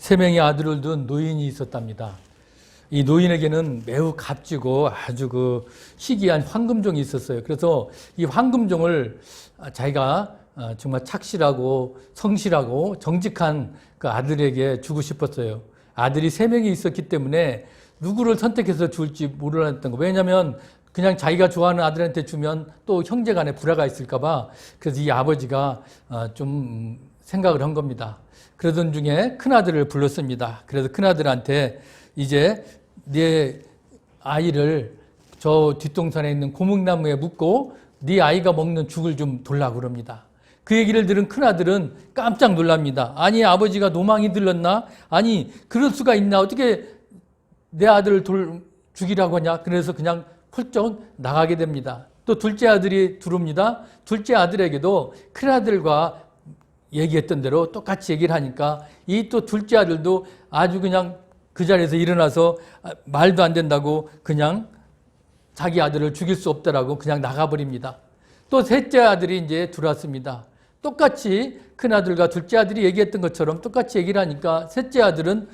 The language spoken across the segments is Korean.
3명의 아들을 둔 노인이 있었답니다. 이 노인에게는 매우 값지고 아주 그 희귀한 황금종이 있었어요. 그래서 이 황금종을 자기가 정말 착실하고 성실하고 정직한 그 아들에게 주고 싶었어요. 아들이 3명이 있었기 때문에 누구를 선택해서 줄지 모르겠던 거. 왜냐하면 그냥 자기가 좋아하는 아들한테 주면 또 형제 간에 불화가 있을까 봐. 그래서 이 아버지가 좀 생각을 한 겁니다. 그러던 중에 큰아들을 불렀습니다. 그래서 큰아들한테 이제 네 아이를 저 뒷동산에 있는 고목나무에 묻고 네 아이가 먹는 죽을 좀 돌라고 그럽니다. 그 얘기를 들은 큰아들은 깜짝 놀랍니다. 아니, 아버지가 노망이 들렀나? 아니, 그럴 수가 있나? 어떻게 내 아들을 죽이라고 하냐? 그래서 그냥 훌쩍 나가게 됩니다. 또 둘째 아들이 들어옵니다. 둘째 아들에게도 큰아들과 얘기했던 대로 똑같이 얘기를 하니까 이 또 둘째 아들도 아주 그냥 그 자리에서 일어나서 말도 안 된다고 그냥 자기 아들을 죽일 수 없다라고 그냥 나가버립니다. 또 셋째 아들이 이제 들어왔습니다. 똑같이 큰아들과 둘째 아들이 얘기했던 것처럼 똑같이 얘기를 하니까 셋째 아들은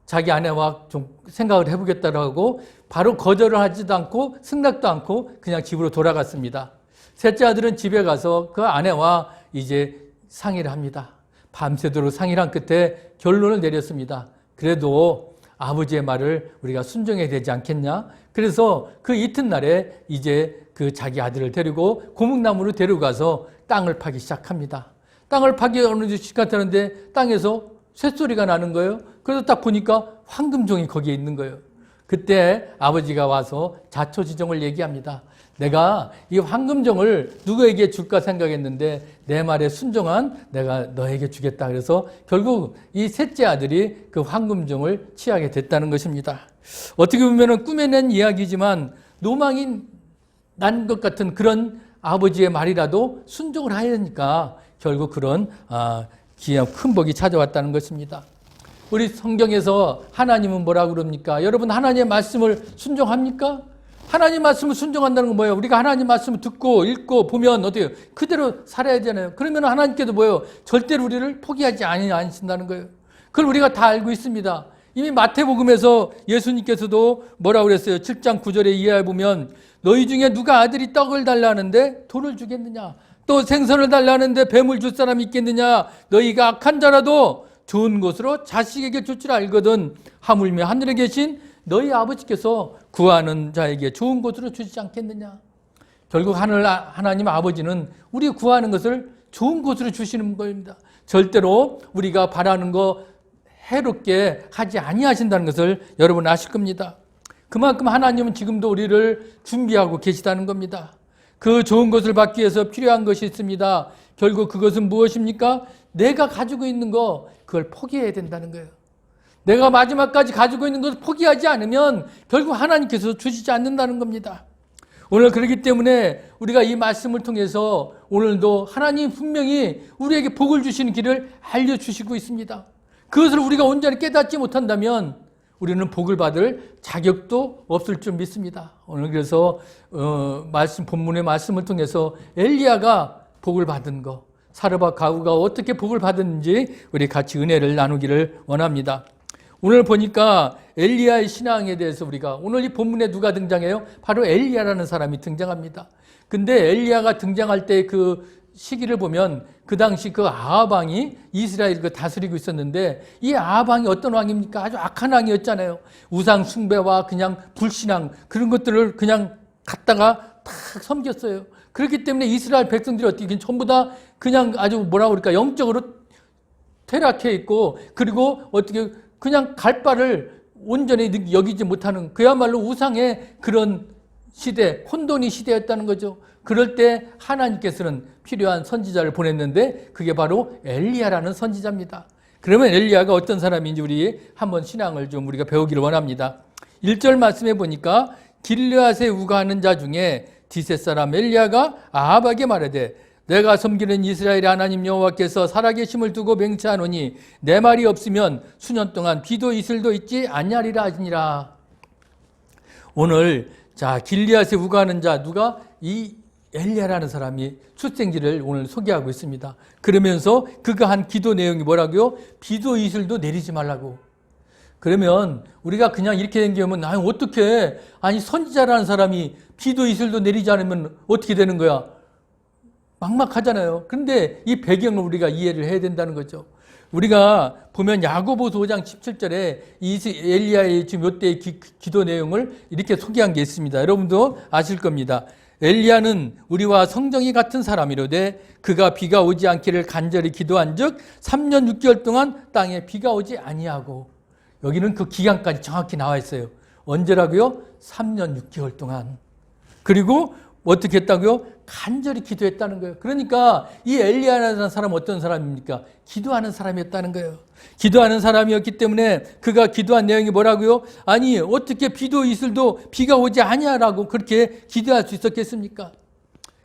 자기 아내와 좀 생각을 해보겠다고 하고 바로 거절을 하지도 않고 승낙도 않고 그냥 집으로 돌아갔습니다. 셋째 아들은 집에 가서 그 아내와 이제 상의를 합니다. 밤새도록 상의를 한 끝에 결론을 내렸습니다. 그래도 아버지의 말을 우리가 순종해야 되지 않겠냐? 그래서 그 이튿날에 이제 그 자기 아들을 데리고 고목나무로 데려가서 땅을 파기 시작합니다. 땅을 파기 어느 시간 되는데 땅에서 쇳소리가 나는 거예요. 그래서 딱 보니까 황금종이 거기에 있는 거예요. 그때 아버지가 와서 자초지종을 얘기합니다. 내가 이 황금종을 누구에게 줄까 생각했는데 내 말에 순종한 내가 너에게 주겠다. 그래서 결국 이 셋째 아들이 그 황금종을 취하게 됐다는 것입니다. 어떻게 보면 꿈에낸 이야기지만 노망이 난 것 같은 그런 아버지의 말이라도 순종을 하니까 결국 그런 귀한 큰 복이 찾아왔다는 것입니다. 우리 성경에서 하나님은 뭐라고 그럽니까? 여러분 하나님의 말씀을 순종합니까? 하나님 말씀을 순종한다는 건 뭐예요? 우리가 하나님 말씀을 듣고 읽고 보면 어때요? 그대로 살아야 되잖아요. 그러면 하나님께도 뭐예요? 절대로 우리를 포기하지 않으신다는 거예요. 그걸 우리가 다 알고 있습니다. 이미 마태복음에서 예수님께서도 뭐라고 그랬어요? 7장 9절에 이하에 보면 너희 중에 누가 아들이 떡을 달라는데 돌을 주겠느냐? 또 생선을 달라는데 뱀을 줄 사람이 있겠느냐? 너희가 악한 자라도 좋은 것으로 자식에게 줄 줄 알거든 하물며 하늘에 계신 너희 아버지께서 구하는 자에게 좋은 것으로 주시지 않겠느냐. 결국 하나님 아버지는 우리 구하는 것을 좋은 것으로 주시는 겁니다. 절대로 우리가 바라는 거 해롭게 하지 아니하신다는 것을 여러분 아실 겁니다. 그만큼 하나님은 지금도 우리를 준비하고 계시다는 겁니다. 그 좋은 것을 받기 위해서 필요한 것이 있습니다. 결국 그것은 무엇입니까? 내가 가지고 있는 거 그걸 포기해야 된다는 거예요. 내가 마지막까지 가지고 있는 것을 포기하지 않으면 결국 하나님께서 주시지 않는다는 겁니다. 오늘 그렇기 때문에 우리가 이 말씀을 통해서 오늘도 하나님 분명히 우리에게 복을 주시는 길을 알려주시고 있습니다. 그것을 우리가 온전히 깨닫지 못한다면 우리는 복을 받을 자격도 없을 줄 믿습니다. 오늘 그래서 본문의 말씀을 통해서 엘리야가 복을 받은 거, 사르밧 가후가 어떻게 복을 받았는지 우리 같이 은혜를 나누기를 원합니다. 오늘 보니까 엘리야의 신앙에 대해서 우리가 오늘 이 본문에 누가 등장해요? 바로 엘리야라는 사람이 등장합니다. 근데 엘리야가 등장할 때 그 시기를 보면 그 당시 그 아합 왕이 이스라엘을 다스리고 있었는데 이 아합 왕이 어떤 왕입니까? 아주 악한 왕이었잖아요. 우상 숭배와 그냥 불신앙 그런 것들을 그냥 갖다가 탁 섬겼어요. 그렇기 때문에 이스라엘 백성들이 어떻게 전부 다 그냥 아주 뭐라고 그럴까 영적으로 퇴락해 있고 그리고 어떻게 그냥 갈 바를 온전히 여기지 못하는 그야말로 우상의 그런 시대, 혼돈이 시대였다는 거죠. 그럴 때 하나님께서는 필요한 선지자를 보냈는데 그게 바로 엘리야라는 선지자입니다. 그러면 엘리야가 어떤 사람인지 우리 한번 신앙을 좀 우리가 배우기를 원합니다. 1절 말씀해 보니까 길르앗에 우거하는 자 중에 디셋 사람 엘리야가 아합에게 말하되 내가 섬기는 이스라엘의 하나님 여호와께서 살아계심을 두고 맹세하노니 내 말이 없으면 수년 동안 비도 이슬도 있지 아니하리라 하시니라. 오늘 자 길르앗에 우거하는 자 누가 이 엘리야라는 사람이 출생지를 오늘 소개하고 있습니다. 그러면서 그가 한 기도 내용이 뭐라고요? 비도 이슬도 내리지 말라고. 그러면 우리가 그냥 이렇게 생각하면 어떻게 선지자라는 사람이 비도 이슬도 내리지 않으면 어떻게 되는 거야? 막막하잖아요. 그런데 이 배경을 우리가 이해를 해야 된다는 거죠. 우리가 보면 야고보서 5장 17절에 이 엘리야의 지금 이때의 기도 내용을 이렇게 소개한 게 있습니다. 여러분도 아실 겁니다. 엘리야는 우리와 성정이 같은 사람이로되 그가 비가 오지 않기를 간절히 기도한즉 3년 6개월 동안 땅에 비가 오지 아니하고, 여기는 그 기간까지 정확히 나와 있어요. 언제라고요? 3년 6개월 동안. 그리고 어떻게 했다고요? 간절히 기도했다는 거예요. 그러니까 이 엘리야라는 사람은 어떤 사람입니까? 기도하는 사람이었다는 거예요. 기도하는 사람이었기 때문에 그가 기도한 내용이 뭐라고요? 어떻게 비도 이슬도 비가 오지 아니하라고 그렇게 기도할 수 있었겠습니까?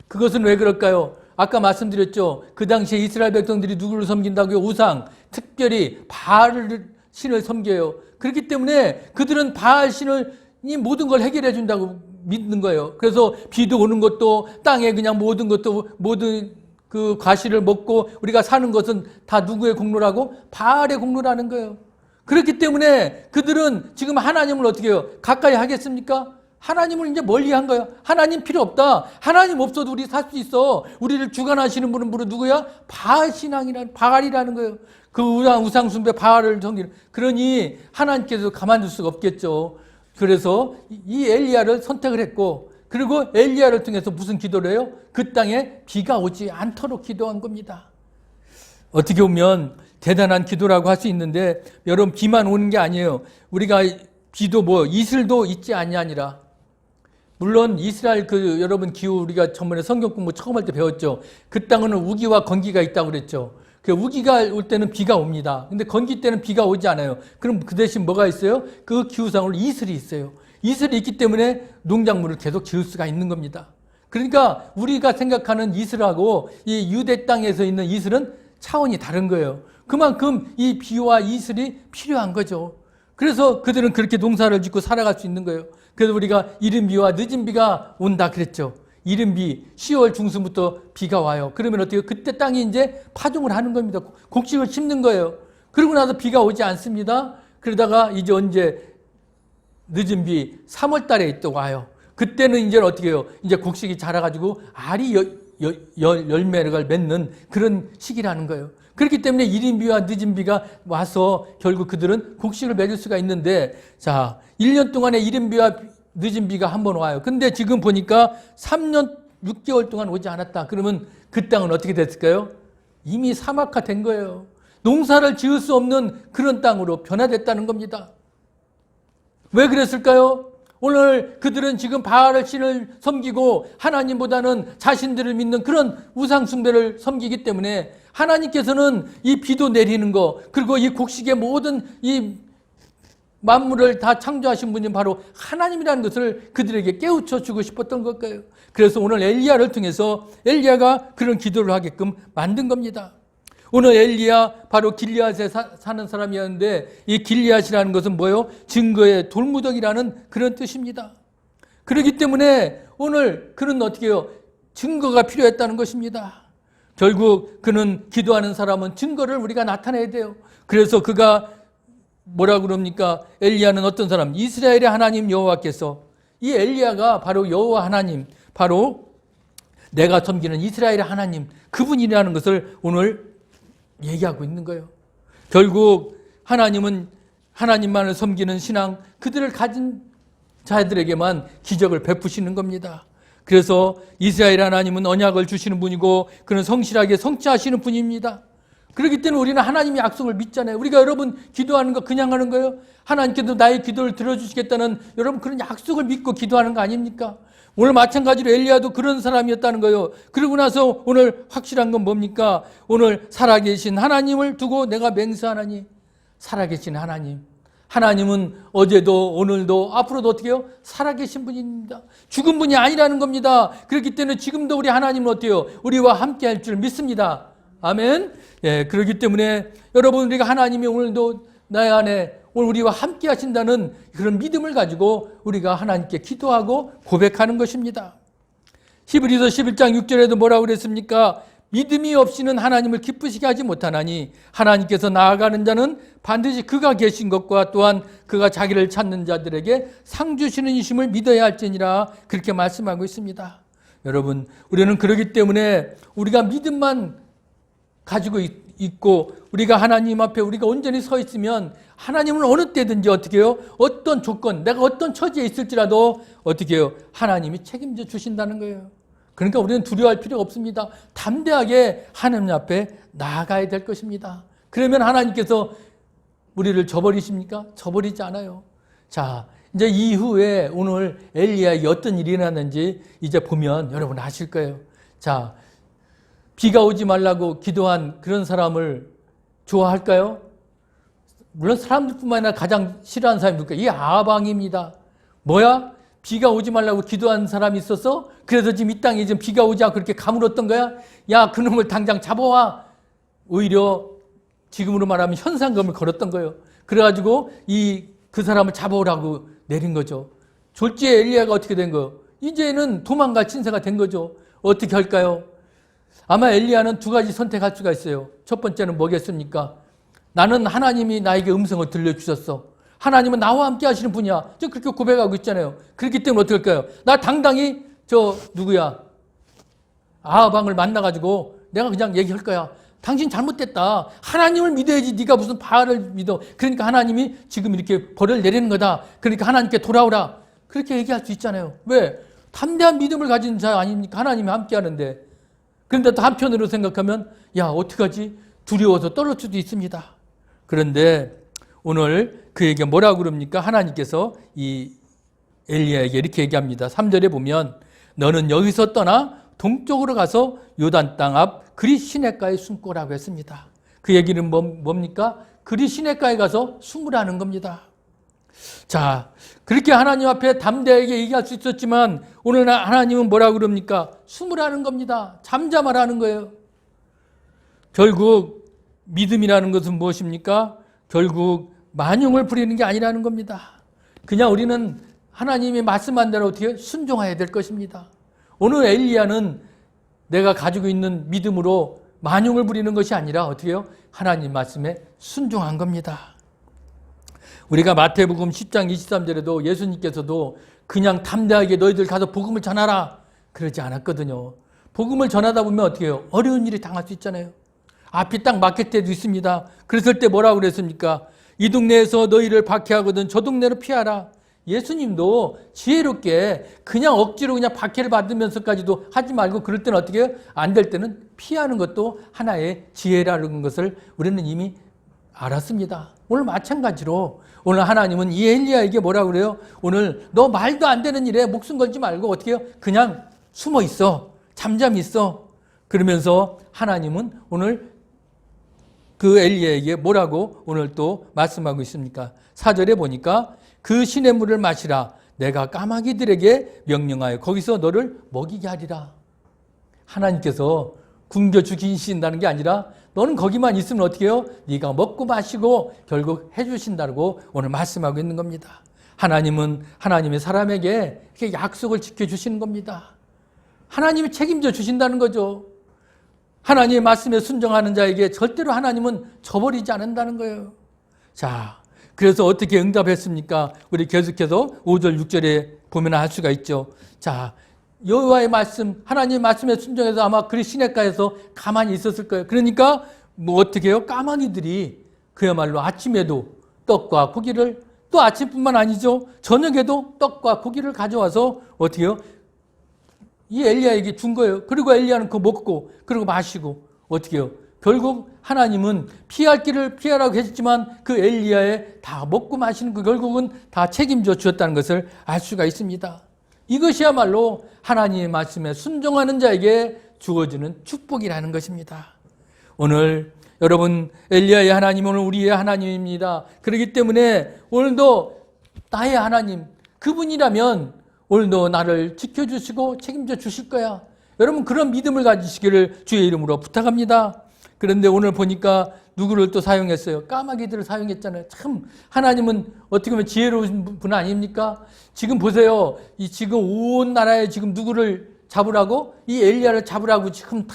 그것은 왜 그럴까요? 아까 말씀드렸죠. 그 당시에 이스라엘 백성들이 누구를 섬긴다고요? 우상, 특별히 바알 신을 섬겨요. 그렇기 때문에 그들은 바알 신이 모든 걸 해결해 준다고 믿는 거예요. 그래서 비도 오는 것도 땅에 그냥 모든 그 과실을 먹고 우리가 사는 것은 다 누구의 공로라고? 바알의 공로라는 거예요. 그렇기 때문에 그들은 지금 하나님을 어떻게 해요? 가까이 하겠습니까? 하나님을 이제 멀리 한 거예요. 하나님 필요 없다. 하나님 없어도 우리 살 수 있어. 우리를 주관하시는 분은 누구야? 바알이라는 거예요. 그 우상 숭배 바알을 섬기는. 그러니 하나님께서 가만둘 수가 없겠죠. 그래서 이 엘리야를 선택을 했고, 그리고 엘리야를 통해서 무슨 기도를 해요? 그 땅에 비가 오지 않도록 기도한 겁니다. 어떻게 보면 대단한 기도라고 할 수 있는데, 여러분 비만 오는 게 아니에요. 우리가 비도 이슬도 있지 아니하니라. 물론 이스라엘 여러분 기후 우리가 전번에 성경 공부 처음 할 때 배웠죠. 그 땅은 우기와 건기가 있다고 그랬죠. 그 우기가 올 때는 비가 옵니다. 근데 건기 때는 비가 오지 않아요. 그럼 그 대신 뭐가 있어요? 그 기후상으로 이슬이 있어요. 이슬이 있기 때문에 농작물을 계속 지을 수가 있는 겁니다. 그러니까 우리가 생각하는 이슬하고 이 유대 땅에서 있는 이슬은 차원이 다른 거예요. 그만큼 이 비와 이슬이 필요한 거죠. 그래서 그들은 그렇게 농사를 짓고 살아갈 수 있는 거예요. 그래서 우리가 이른 비와 늦은 비가 온다 그랬죠. 이른 비, 10월 중순부터 비가 와요. 그러면 어떻게 그때 땅이 이제 파종을 하는 겁니다. 곡식을 심는 거예요. 그러고 나서 비가 오지 않습니다. 그러다가 이제 언제 늦은 비 3월 달에 또 와요. 그때는 이제 어떻게 해요? 이제 곡식이 자라가지고 알이 열매를 맺는 그런 시기라는 거예요. 그렇기 때문에 이른 비와 늦은 비가 와서 결국 그들은 곡식을 맺을 수가 있는데, 자, 1년 동안에 이른 비와 늦은 비가 한 번 와요. 근데 지금 보니까 3년 6개월 동안 오지 않았다. 그러면 그 땅은 어떻게 됐을까요? 이미 사막화 된 거예요. 농사를 지을 수 없는 그런 땅으로 변화됐다는 겁니다. 왜 그랬을까요? 오늘 그들은 지금 바알 신을 섬기고 하나님보다는 자신들을 믿는 그런 우상 숭배를 섬기기 때문에 하나님께서는 이 비도 내리는 거, 그리고 이 곡식의 모든 이 만물을 다 창조하신 분이 바로 하나님이라는 것을 그들에게 깨우쳐 주고 싶었던 걸까요? 그래서 오늘 엘리야를 통해서 엘리야가 그런 기도를 하게끔 만든 겁니다. 오늘 엘리야 바로 길리앗에 사는 사람이었는데, 이 길리앗이라는 것은 뭐예요? 증거의 돌무더기라는 그런 뜻입니다. 그렇기 때문에 오늘 그는 어떻게 해요? 증거가 필요했다는 것입니다. 결국 그는 기도하는 사람은 증거를 우리가 나타내야 돼요. 그래서 그가 뭐라고 그럽니까? 엘리야는 어떤 사람? 이스라엘의 하나님 여호와께서, 이 엘리야가 바로 여호와 하나님, 바로 내가 섬기는 이스라엘의 하나님, 그분이라는 것을 오늘 얘기하고 있는 거예요. 결국 하나님은 하나님만을 섬기는 신앙, 그들을 가진 자들에게만 기적을 베푸시는 겁니다. 그래서 이스라엘 하나님은 언약을 주시는 분이고 그는 성실하게 성취하시는 분입니다. 그렇기 때문에 우리는 하나님의 약속을 믿잖아요. 우리가 여러분 기도하는 거 그냥 하는 거예요? 하나님께서 나의 기도를 들어주시겠다는 여러분 그런 약속을 믿고 기도하는 거 아닙니까? 오늘 마찬가지로 엘리야도 그런 사람이었다는 거예요. 그러고 나서 오늘 확실한 건 뭡니까? 오늘 살아계신 하나님을 두고 내가 맹세하나니, 살아계신 하나님. 하나님은 어제도 오늘도 앞으로도 어떻게 해요? 살아계신 분입니다. 죽은 분이 아니라는 겁니다. 그렇기 때문에 지금도 우리 하나님은 어때요? 우리와 함께 할 줄 믿습니다. 아멘. 예, 그렇기 때문에 여러분 우리가 하나님이 오늘도 나의 안에 오늘 우리와 함께 하신다는 그런 믿음을 가지고 우리가 하나님께 기도하고 고백하는 것입니다. 히브리서 11장 6절에도 뭐라고 그랬습니까? 믿음이 없이는 하나님을 기쁘시게 하지 못하나니 하나님께서 나아가는 자는 반드시 그가 계신 것과 또한 그가 자기를 찾는 자들에게 상 주시는 이심을 믿어야 할지니라, 그렇게 말씀하고 있습니다. 여러분, 우리는 그렇기 때문에 우리가 믿음만 가지고 있고 우리가 하나님 앞에 우리가 온전히 서 있으면 하나님은 어느 때든지 어떻게 해요? 어떤 조건, 내가 어떤 처지에 있을지라도 어떻게 해요? 하나님이 책임져 주신다는 거예요. 그러니까 우리는 두려워할 필요가 없습니다. 담대하게 하나님 앞에 나아가야 될 것입니다. 그러면 하나님께서 우리를 저버리십니까? 저버리지 않아요. 자, 이제 이후에 오늘 엘리야에게 어떤 일이 일어났는지 이제 보면 여러분 아실 거예요. 자, 비가 오지 말라고 기도한 그런 사람을 좋아할까요? 물론 사람들뿐만 아니라 가장 싫어하는 사람이 누굴까요? 이 아방입니다. 뭐야? 비가 오지 말라고 기도한 사람이 있어서 그래서 지금 이 땅에 지금 비가 오지 않고 그렇게 가물었던 거야? 야, 그놈을 당장 잡아와. 오히려 지금으로 말하면 현상금을 걸었던 거예요. 그래가지고 그 사람을 잡아오라고 내린 거죠. 졸지에 엘리야가 어떻게 된 거예요? 이제는 도망갈 신세가 된 거죠. 어떻게 할까요? 아마 엘리야는 두 가지 선택할 수가 있어요. 첫 번째는 뭐겠습니까? 나는 하나님이 나에게 음성을 들려주셨어. 하나님은 나와 함께 하시는 분이야. 저 그렇게 고백하고 있잖아요. 그렇기 때문에 어떻게 할까요? 나 당당히 아하방을 만나가지고 내가 그냥 얘기할 거야. 당신 잘못됐다. 하나님을 믿어야지 네가 무슨 바알을 믿어. 그러니까 하나님이 지금 이렇게 벌을 내리는 거다. 그러니까 하나님께 돌아오라. 그렇게 얘기할 수 있잖아요. 왜? 담대한 믿음을 가진 자 아닙니까? 하나님이 함께 하는데. 그런데 또 한편으로 생각하면 야, 어떡하지? 두려워서 떨어질 수도 있습니다. 그런데 오늘 그에게 뭐라고 그럽니까? 하나님께서 이 엘리야에게 이렇게 얘기합니다. 3절에 보면 너는 여기서 떠나 동쪽으로 가서 요단 땅 앞 그리 시냇가에 숨고라고 했습니다. 그 얘기는 뭡니까? 그리 시냇가에 가서 숨으라는 겁니다. 자, 그렇게 하나님 앞에 담대하게 얘기할 수 있었지만 오늘 하나님은 뭐라고 그럽니까? 숨으라는 겁니다. 잠잠하라는 거예요. 결국 믿음이라는 것은 무엇입니까? 결국 만용을 부리는 게 아니라는 겁니다. 그냥 우리는 하나님이 말씀한 대로 어떻게 순종해야 될 것입니다. 오늘 엘리야는 내가 가지고 있는 믿음으로 만용을 부리는 것이 아니라 어떻게 해요? 하나님 말씀에 순종한 겁니다. 우리가 마태복음 10장 23절에도 예수님께서도 그냥 담대하게 너희들 가서 복음을 전하라 그러지 않았거든요. 복음을 전하다 보면 어떻게 해요? 어려운 일이 당할 수 있잖아요. 앞이 딱 막힐 때도 있습니다. 그랬을 때 뭐라고 그랬습니까? 이 동네에서 너희를 박해하거든 저 동네로 피하라. 예수님도 지혜롭게 그냥 억지로 그냥 박해를 받으면서까지도 하지 말고 그럴 때는 어떻게 해요? 안 될 때는 피하는 것도 하나의 지혜라는 것을 우리는 이미 알았습니다. 오늘 마찬가지로 오늘 하나님은 이 엘리야에게 뭐라고 그래요? 오늘 너 말도 안 되는 일에 목숨 걸지 말고 어떻게 해요? 그냥 숨어 있어. 잠잠히 있어. 그러면서 하나님은 오늘 그 엘리야에게 뭐라고 오늘 또 말씀하고 있습니까? 4절에 보니까 그 시냇물을 마시라. 내가 까마귀들에게 명령하여 거기서 너를 먹이게 하리라. 하나님께서 굶겨 죽이신다는 게 아니라 너는 거기만 있으면 어떻게 해요? 네가 먹고 마시고 결국 해주신다고 오늘 말씀하고 있는 겁니다. 하나님은 하나님의 사람에게 이렇게 약속을 지켜주시는 겁니다. 하나님이 책임져 주신다는 거죠. 하나님의 말씀에 순종하는 자에게 절대로 하나님은 저버리지 않는다는 거예요. 자, 그래서 어떻게 응답했습니까? 우리 계속해서 5절, 6절에 보면 알 수가 있죠. 자, 여호와의 말씀, 하나님의 말씀에 순종해서 아마 그리 시냇가에서 가만히 있었을 거예요. 그러니까 뭐 어떻게 해요? 까마귀들이 그야말로 아침에도 떡과 고기를, 또 아침뿐만 아니죠. 저녁에도 떡과 고기를 가져와서 어떻게 해요? 이 엘리야에게 준 거예요. 그리고 엘리야는 그거 먹고 그리고 마시고 어떻게 해요? 결국 하나님은 피할 길을 피하라고 했지만 그 엘리야에 다 먹고 마시는 거 결국은 다 책임져 주었다는 것을 알 수가 있습니다. 이것이야말로 하나님의 말씀에 순종하는 자에게 주어지는 축복이라는 것입니다. 오늘 여러분 엘리야의 하나님은 오늘 우리의 하나님입니다. 그렇기 때문에 오늘도 나의 하나님 그분이라면 오늘도 나를 지켜주시고 책임져 주실 거야. 여러분 그런 믿음을 가지시기를 주의 이름으로 부탁합니다. 그런데 오늘 보니까 누구를 또 사용했어요? 까마귀들을 사용했잖아요. 참 하나님은 어떻게 보면 지혜로운 분 아닙니까? 지금 보세요. 지금 온 나라에 지금 누구를 잡으라고? 이 엘리야를 잡으라고 지금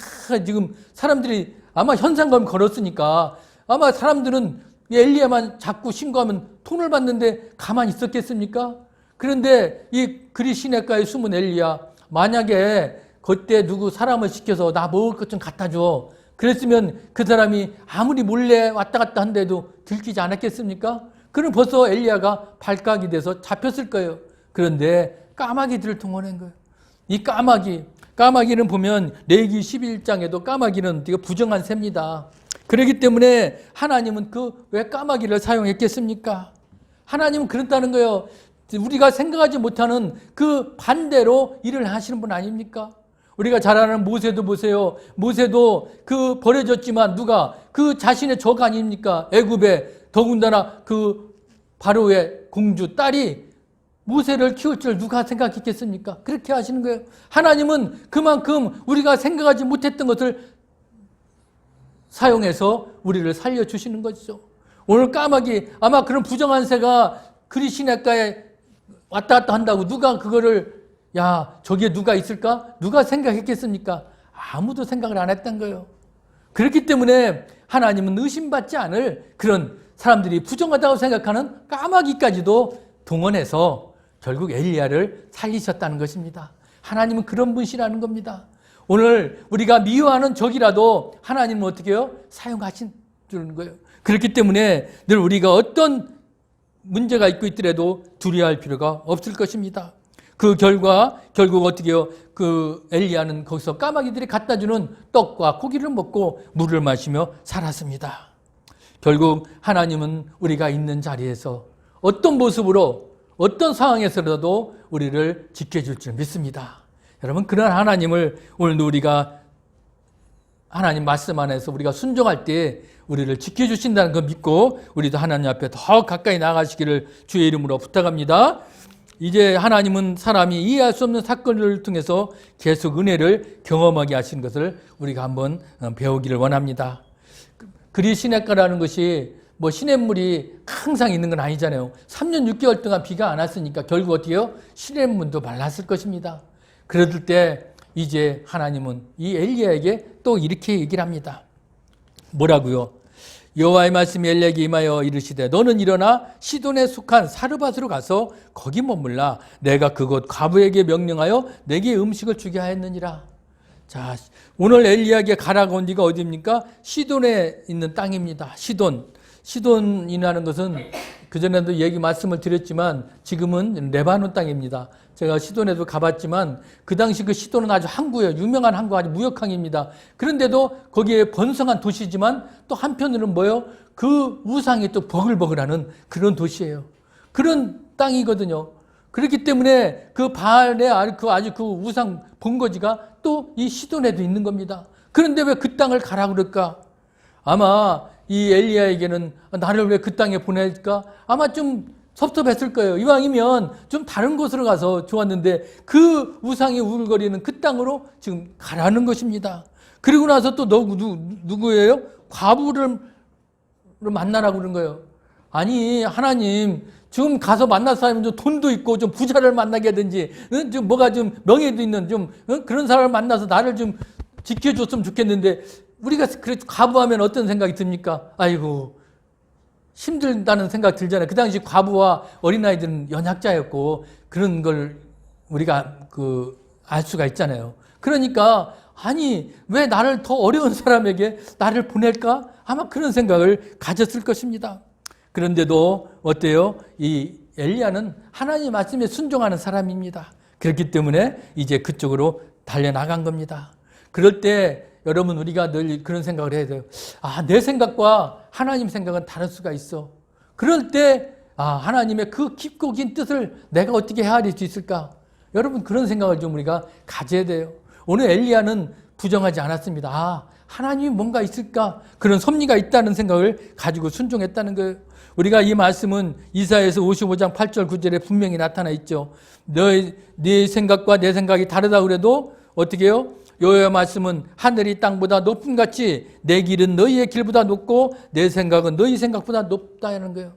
사람들이 아마 현상금 걸었으니까 아마 사람들은 엘리야만 잡고 신고하면 돈을 받는데 가만히 있었겠습니까? 그런데 이 그리 시냇가에 숨은 엘리야, 만약에 그때 누구 사람을 시켜서 나 먹을 것 좀 갖다 줘. 그랬으면 그 사람이 아무리 몰래 왔다 갔다 한데도 들키지 않았겠습니까? 그럼 벌써 엘리야가 발각이 돼서 잡혔을 거예요. 그런데 까마귀들을 동원한 거예요. 이 까마귀는 보면 레위기 11장에도 까마귀는 되게 부정한 새입니다. 그렇기 때문에 하나님은 왜 까마귀를 사용했겠습니까? 하나님은 그렇다는 거예요. 우리가 생각하지 못하는 그 반대로 일을 하시는 분 아닙니까? 우리가 잘 아는 모세도 보세요. 모세도 버려졌지만 누가 그 자신의 적 아닙니까? 애굽에 더군다나 그 바로의 공주 딸이 모세를 키울 줄 누가 생각했겠습니까? 그렇게 하시는 거예요. 하나님은 그만큼 우리가 생각하지 못했던 것을 사용해서 우리를 살려주시는 것이죠. 오늘 까마귀, 아마 그런 부정한 새가 그리 시냇가에 왔다 갔다 한다고 누가 그거를 저기에 누가 있을까? 누가 생각했겠습니까? 아무도 생각을 안 했던 거예요. 그렇기 때문에 하나님은 의심받지 않을 그런 사람들이 부정하다고 생각하는 까마귀까지도 동원해서 결국 엘리야를 살리셨다는 것입니다. 하나님은 그런 분이시라는 겁니다. 오늘 우리가 미워하는 적이라도 하나님은 어떻게 해요? 사용하시는 거예요. 그렇기 때문에 늘 우리가 어떤 문제가 있고 있더라도 두려워할 필요가 없을 것입니다. 그 결과 결국 어떻게 해요? 그 엘리야는 거기서 까마귀들이 갖다 주는 떡과 고기를 먹고 물을 마시며 살았습니다. 결국 하나님은 우리가 있는 자리에서 어떤 모습으로 어떤 상황에서라도 우리를 지켜줄 줄 믿습니다. 여러분, 그런 하나님을 오늘도 우리가 하나님 말씀 안에서 우리가 순종할 때 우리를 지켜주신다는 걸 믿고 우리도 하나님 앞에 더 가까이 나가시기를 주의 이름으로 부탁합니다. 이제 하나님은 사람이 이해할 수 없는 사건을 통해서 계속 은혜를 경험하게 하신 것을 우리가 한번 배우기를 원합니다. 그리 시냇가라는 것이 시냇물이 항상 있는 건 아니잖아요. 3년 6개월 동안 비가 안 왔으니까 결국 어떻게 해요? 시냇물도 말랐을 것입니다. 그럴 때 이제 하나님은 이 엘리야에게 또 이렇게 얘기를 합니다. 뭐라고요? 여호와의 말씀이 엘리야에게 임하여 이르시되 너는 일어나 시돈에 속한 사르밧으로 가서 거기 머물라. 내가 그곳 과부에게 명령하여 내게 음식을 주게 하였느니라. 자, 오늘 엘리야에게 가라고 온 데가 어디입니까? 시돈에 있는 땅입니다. 시돈이라는 것은 그전에도 말씀을 드렸지만 지금은 레바논 땅입니다. 제가 시돈에도 가봤지만 그 당시 그 시돈은 아주 항구예요. 유명한 항구, 아주 무역항입니다. 그런데도 거기에 번성한 도시지만 또 한편으로는 뭐예요? 그 우상이 또 버글버글하는 그런 도시예요. 그런 땅이거든요. 그렇기 때문에 그 바알의 아주 그 우상 본거지가 또 이 시돈에도 있는 겁니다. 그런데 왜 그 땅을 가라고 그럴까? 아마 이 엘리야에게는 나를 왜 그 땅에 보낼까? 아마 좀 섭섭했을 거예요. 이왕이면 좀 다른 곳으로 가서 좋았는데 그 우상이 우글거리는 그 땅으로 지금 가라는 것입니다. 그리고 나서 또 누구예요? 과부를 만나라고 그런 거예요. 아니, 하나님, 지금 가서 만날 사람이 좀 돈도 있고 좀 부자를 만나게 하든지, 좀 뭐가 좀 명예도 있는 좀 그런 사람을 만나서 나를 좀 지켜줬으면 좋겠는데, 우리가 그래도 과부하면 어떤 생각이 듭니까? 아이고, 힘들다는 생각 들잖아요. 그 당시 과부와 어린아이들은 연약자였고, 그런 걸 우리가 알 수가 있잖아요. 그러니까, 아니, 왜 나를 더 어려운 사람에게 나를 보낼까? 아마 그런 생각을 가졌을 것입니다. 그런데도 어때요? 이 엘리야는 하나님 말씀에 순종하는 사람입니다. 그렇기 때문에 이제 그쪽으로 달려나간 겁니다. 그럴 때 여러분, 우리가 늘 그런 생각을 해야 돼요. 내 생각과 하나님 생각은 다를 수가 있어. 그럴 때 하나님의 그 깊고 긴 뜻을 내가 어떻게 헤아릴 수 있을까? 여러분, 그런 생각을 좀 우리가 가져야 돼요. 오늘 엘리야는 부정하지 않았습니다. 하나님이 뭔가 있을까? 그런 섭리가 있다는 생각을 가지고 순종했다는 거예요. 우리가 이 말씀은 이사야에서 55장 8절 9절에 분명히 나타나 있죠. 네 생각과 내 생각이 다르다고 그래도 어떻게 해요? 여호와의 말씀은 하늘이 땅보다 높음 같이 내 길은 너희의 길보다 높고 내 생각은 너희 생각보다 높다는 거예요.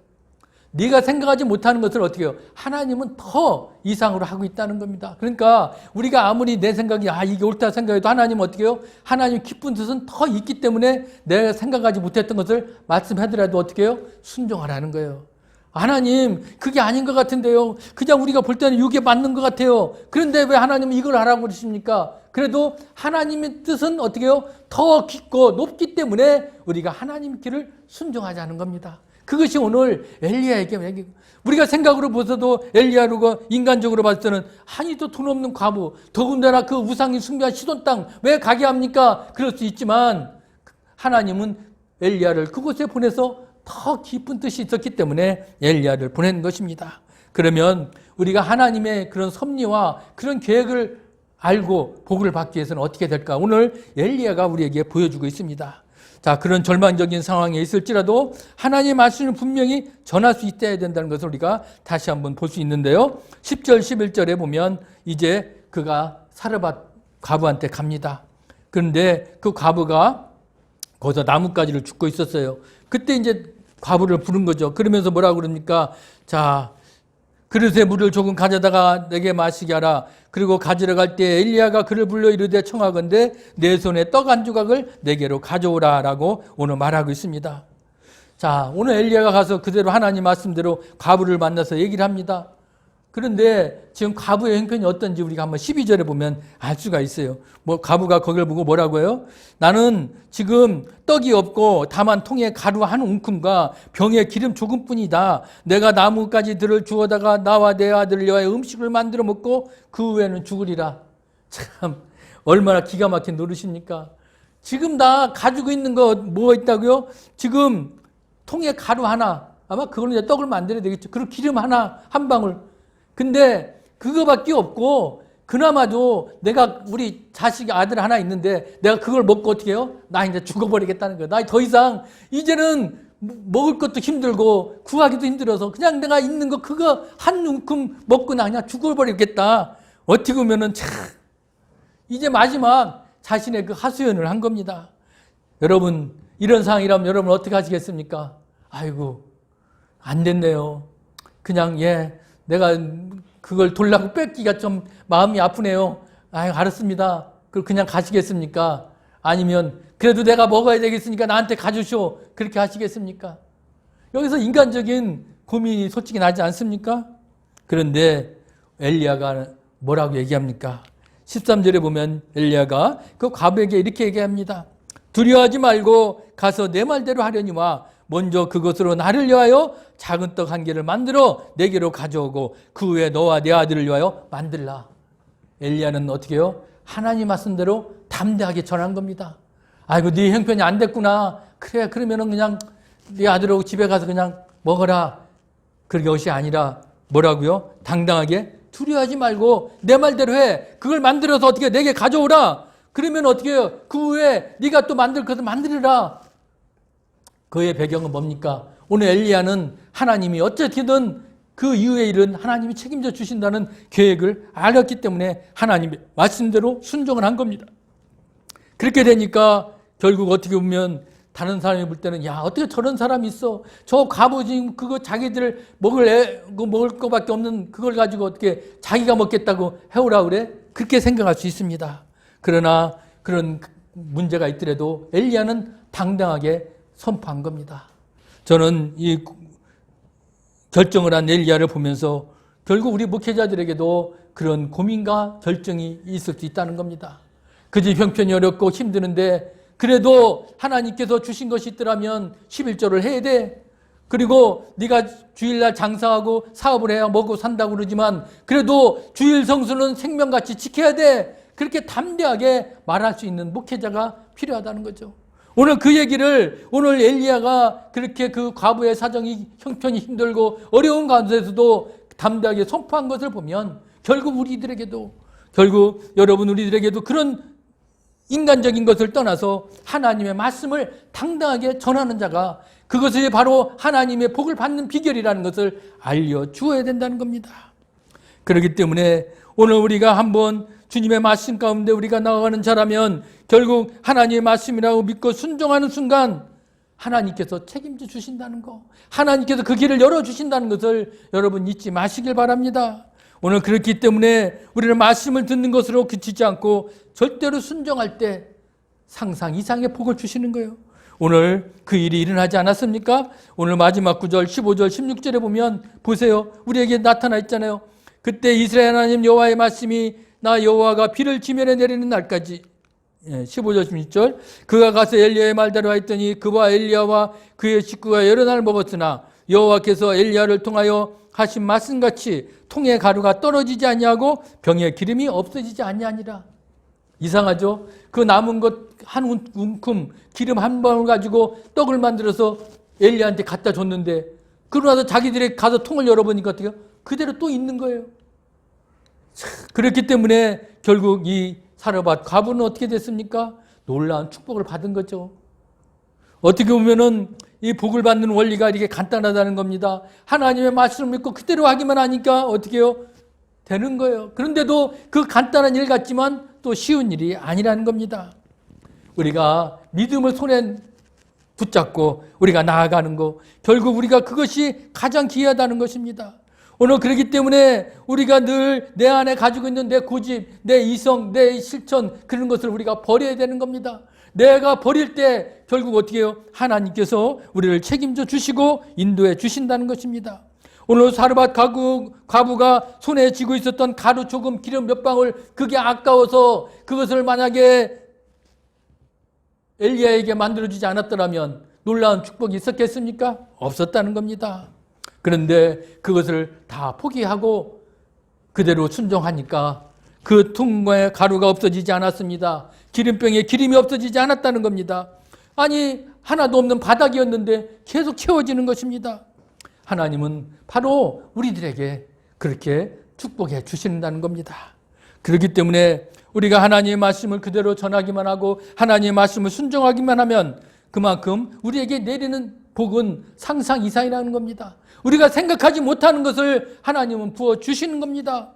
네가 생각하지 못하는 것을 어떻게 해요? 하나님은 더 이상으로 하고 있다는 겁니다. 그러니까 우리가 아무리 내 생각이 이게 옳다 생각해도 하나님은 어떻게 해요? 하나님 기쁜 뜻은 더 있기 때문에 내가 생각하지 못했던 것을 말씀하더라도 어떻게 해요? 순종하라는 거예요. 하나님 그게 아닌 것 같은데요. 그냥 우리가 볼 때는 이게 맞는 것 같아요. 그런데 왜 하나님은 이걸 하라고 그러십니까? 그래도 하나님의 뜻은 어떻게 해요? 더 깊고 높기 때문에 우리가 하나님 길을 순종하자는 겁니다. 그것이 오늘 엘리야에게 우리가 생각으로 보서도 엘리야가 인간적으로 봤을 때는 한이도 돈 없는 과부 더군다나 그 우상이 숭배한 시돈 땅 왜 가게 합니까? 그럴 수 있지만 하나님은 엘리야를 그곳에 보내서 더 깊은 뜻이 있었기 때문에 엘리야를 보낸 것입니다. 그러면 우리가 하나님의 그런 섭리와 그런 계획을 알고 복을 받기 위해서는 어떻게 될까? 오늘 엘리야가 우리에게 보여주고 있습니다. 자, 그런 절망적인 상황에 있을지라도 하나님의 말씀을 분명히 전할 수 있어야 된다는 것을 우리가 다시 한번 볼 수 있는데요. 10절, 11절에 보면 이제 그가 사르밧 과부한테 갑니다. 그런데 그 과부가 거기서 나뭇가지를 줍고 있었어요. 그때 이제 과부를 부른 거죠. 그러면서 뭐라고 그럽니까? 자, 그릇에 물을 조금 가져다가 내게 마시게 하라. 그리고 가지러 갈 때 엘리야가 그를 불러 이르되 청하건대 내 손에 떡 한 조각을 내게로 가져오라 라고 오늘 말하고 있습니다. 자, 오늘 엘리야가 가서 그대로 하나님 말씀대로 과부를 만나서 얘기를 합니다. 그런데 지금 과부의 형편이 어떤지 우리가 한번 12절에 보면 알 수가 있어요. 과부가 거기를 보고 뭐라고 해요? 나는 지금 떡이 없고 다만 통에 가루 한 움큼과 병에 기름 조금뿐이다. 내가 나뭇가지들을 주워다가 나와 내 아들을 위하여 음식을 만들어 먹고 그 후에는 죽으리라. 참 얼마나 기가 막힌 노릇입니까? 지금 나 가지고 있는 거 뭐 있다고요? 지금 통에 가루 하나, 아마 그걸로 이제 떡을 만들어야 되겠죠. 그리고 기름 하나, 한 방울. 근데 그거밖에 없고 그나마도 내가 우리 자식이 아들 하나 있는데 내가 그걸 먹고 어떻게 해요? 나 이제 죽어버리겠다는 거예요. 나 더 이상 이제는 먹을 것도 힘들고 구하기도 힘들어서 그냥 내가 있는 거 그거 한 움큼 먹고 나 그냥 죽어버리겠다. 어떻게 보면은 참 이제 마지막 자신의 그 하소연을 한 겁니다. 여러분 이런 상황이라면 여러분 어떻게 하시겠습니까? 아이고 안 됐네요. 그냥 내가 그걸 돌라고 뺏기가 좀 마음이 아프네요. 알았습니다. 그냥 가시겠습니까? 아니면 그래도 내가 먹어야 되겠으니까 나한테 가주시오. 그렇게 하시겠습니까? 여기서 인간적인 고민이 솔직히 나지 않습니까? 그런데 엘리야가 뭐라고 얘기합니까? 13절에 보면 엘리야가 그 과부에게 이렇게 얘기합니다. 두려워하지 말고 가서 내 말대로 하려니와 먼저 그것으로 나를 위하여 작은 떡 한 개를 만들어 내게로 가져오고 그 후에 너와 내 아들을 위하여 만들라. 엘리야는 어떻게 해요? 하나님 말씀대로 담대하게 전한 겁니다. 아이고 네 형편이 안 됐구나. 그래 그러면은 그냥 네 아들하고 집에 가서 그냥 먹어라. 그것이 아니라 뭐라고요? 당당하게 두려워하지 말고 내 말대로 해. 그걸 만들어서 어떻게 내게 가져오라. 그러면 어떻게 해요? 그 후에 네가 또 만들 것을 만들어라. 그의 배경은 뭡니까? 오늘 엘리야는 하나님이 어쨌든 그 이후의 일은 하나님이 책임져 주신다는 계획을 알았기 때문에 하나님의 말씀대로 순종을 한 겁니다. 그렇게 되니까 결국 어떻게 보면 다른 사람이 볼 때는 어떻게 저런 사람이 있어? 저 과부 지금 그거 자기들 먹을 거밖에 없는 그걸 가지고 어떻게 자기가 먹겠다고 해오라 그래? 그렇게 생각할 수 있습니다. 그러나 그런 문제가 있더라도 엘리야는 당당하게 선포한 겁니다. 저는 이 결정을 한 엘리야를 보면서 결국 우리 목회자들에게도 그런 고민과 결정이 있을 수 있다는 겁니다. 그 집 형편이 어렵고 힘드는데 그래도 하나님께서 주신 것이 있더라면 11조를 해야 돼. 그리고 네가 주일날 장사하고 사업을 해야 먹고 산다고 그러지만 그래도 주일 성수는 생명같이 지켜야 돼. 그렇게 담대하게 말할 수 있는 목회자가 필요하다는 거죠. 오늘 그 얘기를 오늘 엘리야가 그렇게 그 과부의 사정이 형편이 힘들고 어려운 가운데서도 담대하게 선포한 것을 보면 결국 여러분 우리들에게도 그런 인간적인 것을 떠나서 하나님의 말씀을 당당하게 전하는 자가 그것이 바로 하나님의 복을 받는 비결이라는 것을 알려주어야 된다는 겁니다. 그렇기 때문에 오늘 우리가 한번 주님의 말씀 가운데 우리가 나아가는 자라면 결국 하나님의 말씀이라고 믿고 순종하는 순간 하나님께서 책임져 주신다는 거, 하나님께서 그 길을 열어주신다는 것을 여러분 잊지 마시길 바랍니다. 오늘 그렇기 때문에 우리는 말씀을 듣는 것으로 그치지 않고 절대로 순종할 때 상상 이상의 복을 주시는 거예요. 오늘 그 일이 일어나지 않았습니까? 오늘 마지막 구절 15절 16절에 보면 보세요. 우리에게 나타나 있잖아요. 그때 이스라엘 하나님 여호와의 말씀이 나 여호와가 비를 지면에 내리는 날까지 15절 16절 그가 가서 엘리야의 말대로 하였더니 그와 엘리야와 그의 식구가 여러 날 먹었으나 여호와께서 엘리야를 통하여 하신 말씀같이 통에 가루가 떨어지지 아니하고 병에 기름이 없어지지 아니하니라. 이상하죠? 그 남은 것 한 움큼 기름 한 방울 가지고 떡을 만들어서 엘리야한테 갖다 줬는데 그러고 나서 자기들이 가서 통을 열어보니까 어떻게 그대로 또 있는 거예요. 그렇기 때문에 결국 이 사르밧 과부는 어떻게 됐습니까? 놀라운 축복을 받은 거죠. 어떻게 보면은 이 복을 받는 원리가 이렇게 간단하다는 겁니다. 하나님의 말씀을 믿고 그대로 하기만 하니까 어떻게 해요? 되는 거예요. 그런데도 그 간단한 일 같지만 또 쉬운 일이 아니라는 겁니다. 우리가 믿음을 손에 붙잡고 우리가 나아가는 거, 결국 우리가 그것이 가장 귀하다는 것입니다. 오늘 그렇기 때문에 우리가 늘 내 안에 가지고 있는 내 고집, 내 이성, 내 실천 그런 것을 우리가 버려야 되는 겁니다. 내가 버릴 때 결국 어떻게 해요? 하나님께서 우리를 책임져 주시고 인도해 주신다는 것입니다. 오늘 사르밧 과부가 손에 쥐고 있었던 가루 조금 기름 몇 방울 그게 아까워서 그것을 만약에 엘리야에게 만들어주지 않았더라면 놀라운 축복이 있었겠습니까? 없었다는 겁니다. 그런데 그것을 다 포기하고 그대로 순종하니까 그 통에 가루가 없어지지 않았습니다. 기름병에 기름이 없어지지 않았다는 겁니다. 아니 하나도 없는 바닥이었는데 계속 채워지는 것입니다. 하나님은 바로 우리들에게 그렇게 축복해 주신다는 겁니다. 그렇기 때문에 우리가 하나님의 말씀을 그대로 전하기만 하고 하나님의 말씀을 순종하기만 하면 그만큼 우리에게 내리는 복은 상상 이상이라는 겁니다. 우리가 생각하지 못하는 것을 하나님은 부어주시는 겁니다.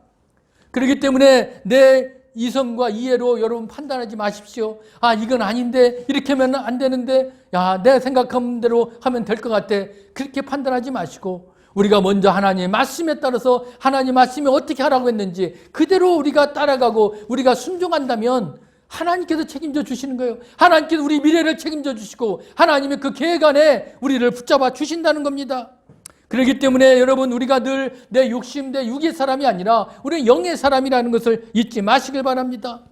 그렇기 때문에 내 이성과 이해로 여러분 판단하지 마십시오. 아 이건 아닌데 이렇게 하면 안 되는데 야 내 생각한 대로 하면 될 것 같아. 그렇게 판단하지 마시고 우리가 먼저 하나님의 말씀에 따라서 하나님 말씀이 어떻게 하라고 했는지 그대로 우리가 따라가고 우리가 순종한다면 하나님께서 책임져 주시는 거예요. 하나님께서 우리 미래를 책임져 주시고 하나님의 그 계획 안에 우리를 붙잡아 주신다는 겁니다. 그렇기 때문에 여러분 우리가 늘 내 욕심, 내 육의 사람이 아니라 우리는 영의 사람이라는 것을 잊지 마시길 바랍니다.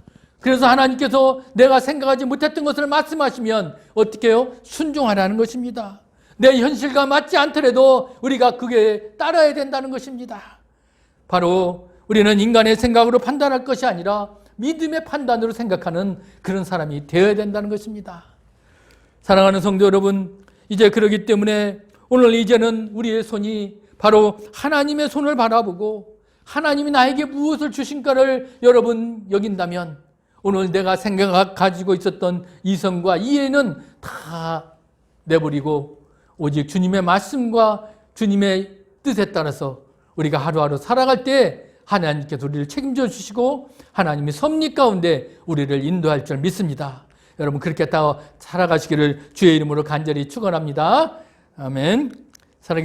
그래서 하나님께서 내가 생각하지 못했던 것을 말씀하시면 어떻게 해요? 순종하라는 것입니다. 내 현실과 맞지 않더라도 우리가 그게 따라야 된다는 것입니다. 바로 우리는 인간의 생각으로 판단할 것이 아니라 믿음의 판단으로 생각하는 그런 사람이 되어야 된다는 것입니다. 사랑하는 성도 여러분, 이제 그러기 때문에 오늘 이제는 우리의 손이 바로 하나님의 손을 바라보고 하나님이 나에게 무엇을 주신가를 여러분 여긴다면 오늘 내가 가지고 있었던 이성과 이해는 다 내버리고 오직 주님의 말씀과 주님의 뜻에 따라서 우리가 하루하루 살아갈 때 하나님께서 우리를 책임져 주시고 하나님의 섭리 가운데 우리를 인도할 줄 믿습니다. 여러분 그렇게 다 살아가시기를 주의 이름으로 간절히 축원합니다. 아멘.